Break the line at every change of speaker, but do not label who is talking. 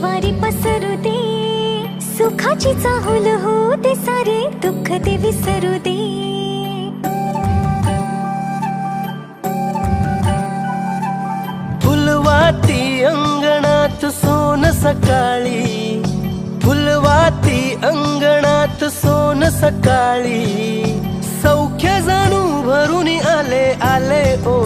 वारी पसरू दे, सुखाची चाहुल हो दे, सारे दुःख ते विसरू दे.
फुलवाती अंगणात सोन सकाळी, फुलवाती अंगणात सोन सकाळी, सौख्य जाणू भरून आले आले ओ